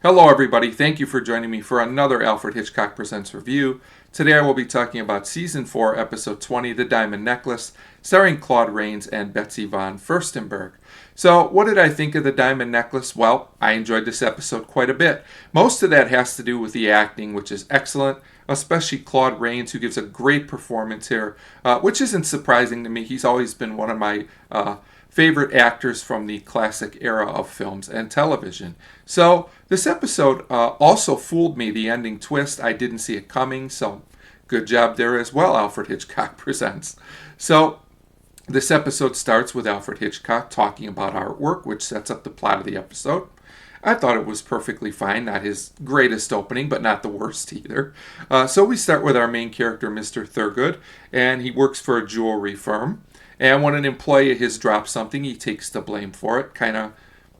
Hello, everybody. Thank you for joining me for another Alfred Hitchcock Presents review. Today I will be talking about Season 4, Episode 20, The Diamond Necklace, starring Claude Rains and Betsy von Furstenberg. So, what did I think of The Diamond Necklace? Well, I enjoyed this episode quite a bit. Most of that has to do with the acting, which is excellent, especially Claude Rains, who gives a great performance here, which isn't surprising to me. He's always been one of my favorite actors from the classic era of films and television. So this episode also fooled me, the ending twist. I didn't see it coming, so good job there as well, Alfred Hitchcock Presents. So this episode starts with Alfred Hitchcock talking about artwork, which sets up the plot of the episode. I thought it was perfectly fine, not his greatest opening, but not the worst either. So we start with our main character, Mr. Thurgood, and he works for a jewelry firm. And when an employee of his drops something, he takes the blame for it, kind of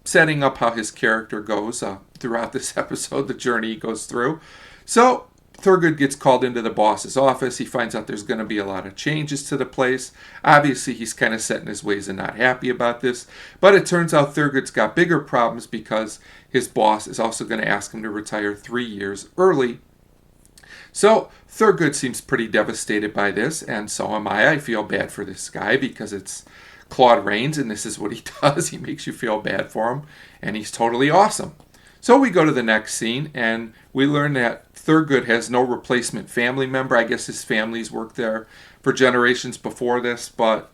setting up how his character goes throughout this episode, the journey he goes through. So Thurgood gets called into the boss's office. He finds out there's going to be a lot of changes to the place. Obviously, he's kind of set in his ways and not happy about this. But it turns out Thurgood's got bigger problems because his boss is also going to ask him to retire 3 years early. So Thurgood seems pretty devastated by this, and so am I. I feel bad for this guy because it's Claude Rains, and this is what he does. He makes you feel bad for him, and he's totally awesome. So we go to the next scene, and we learn that Thurgood has no replacement family member. I guess his family's worked there for generations before this, but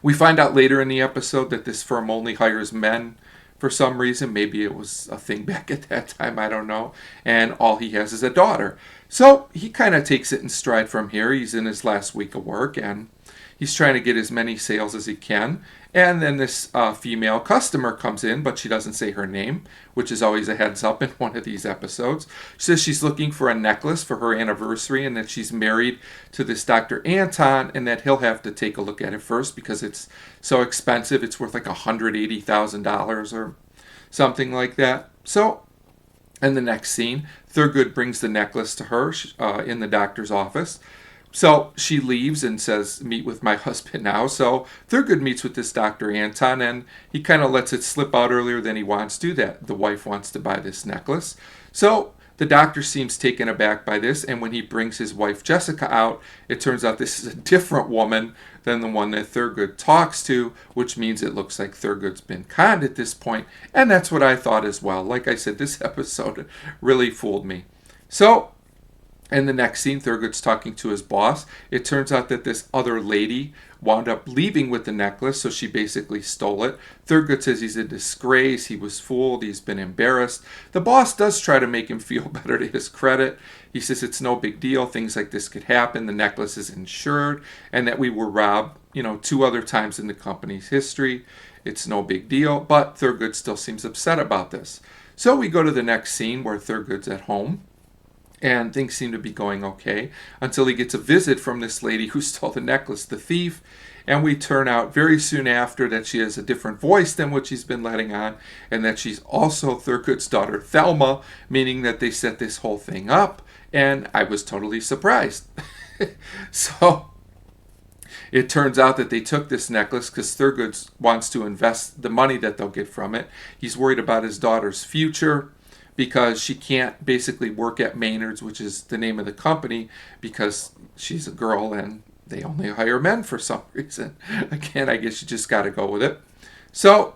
we find out later in the episode that this firm only hires men for some reason. Maybe it was a thing back at that time, I don't know. And all he has is a daughter. So he kind of takes it in stride from here. He's in his last week of work, and he's trying to get as many sales as he can. And then this female customer comes in, but she doesn't say her name, which is always a heads up in one of these episodes. She says she's looking for a necklace for her anniversary, and that she's married to this Dr. Anton, and that he'll have to take a look at it first because it's so expensive. It's worth like $180,000 or something like that. So in the next scene, Thurgood brings the necklace to her in the doctor's office. So she leaves and says, meet with my husband now. So Thurgood meets with this Dr. Anton, and he kind of lets it slip out earlier than he wants to, that the wife wants to buy this necklace. So the doctor seems taken aback by this, and when he brings his wife Jessica out, it turns out this is a different woman than the one that Thurgood talks to, which means it looks like Thurgood's been conned at this point, and that's what I thought as well. Like I said, this episode really fooled me. So in the next scene, Thurgood's talking to his boss. It turns out that this other lady wound up leaving with the necklace, so she basically stole it. Thurgood says he's a disgrace, he was fooled, he's been embarrassed. The boss does try to make him feel better, to his credit. He says it's no big deal, things like this could happen, the necklace is insured, and that we were robbed, 2 other times in the company's history. It's no big deal, but Thurgood still seems upset about this. So we go to the next scene where Thurgood's at home, and things seem to be going okay until he gets a visit from this lady who stole the necklace, the thief. And we turn out very soon after that she has a different voice than what she's been letting on, and that she's also Thurgood's daughter, Thelma, meaning that they set this whole thing up. And I was totally surprised. So it turns out that they took this necklace because Thurgood wants to invest the money that they'll get from it. He's worried about his daughter's future, because she can't basically work at Maynard's, which is the name of the company, because she's a girl and they only hire men for some reason. Again, I guess you just got to go with it. So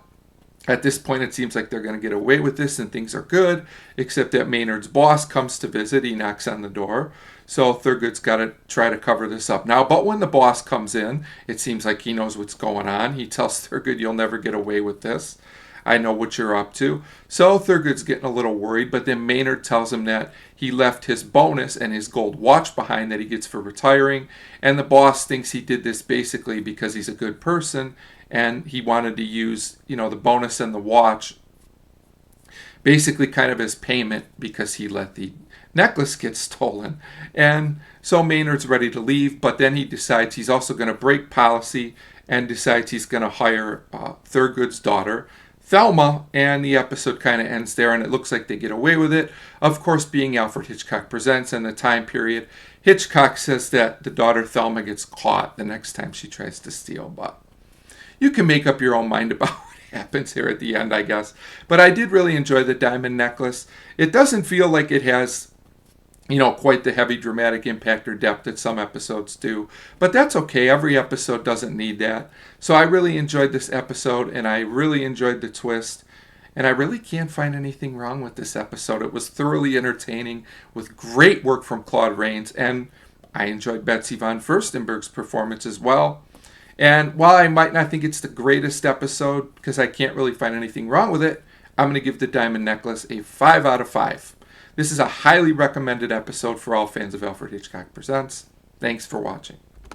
at this point, it seems like they're going to get away with this and things are good, except that Maynard's boss comes to visit. He knocks on the door. So Thurgood's got to try to cover this up now. But when the boss comes in, it seems like he knows what's going on. He tells Thurgood, you'll never get away with this. I know what you're up to. So Thurgood's getting a little worried, but then Maynard tells him that he left his bonus and his gold watch behind that he gets for retiring, and the boss thinks he did this basically because he's a good person, and he wanted to use, the bonus and the watch basically kind of as payment because he let the necklace get stolen. And so Maynard's ready to leave, but then he decides he's also going to break policy and decides he's going to hire Thurgood's daughter, Thelma, and the episode kind of ends there, and it looks like they get away with it. Of course, being Alfred Hitchcock Presents and the time period, Hitchcock says that the daughter Thelma gets caught the next time she tries to steal, but you can make up your own mind about what happens here at the end, I guess. But I did really enjoy the diamond necklace. It doesn't feel like it has, quite the heavy dramatic impact or depth that some episodes do. But that's okay. Every episode doesn't need that. So I really enjoyed this episode, and I really enjoyed the twist. And I really can't find anything wrong with this episode. It was thoroughly entertaining with great work from Claude Rains, and I enjoyed Betsy von Furstenberg's performance as well. And while I might not think it's the greatest episode, because I can't really find anything wrong with it, I'm going to give the Diamond Necklace a 5 out of 5. This is a highly recommended episode for all fans of Alfred Hitchcock Presents. Thanks for watching.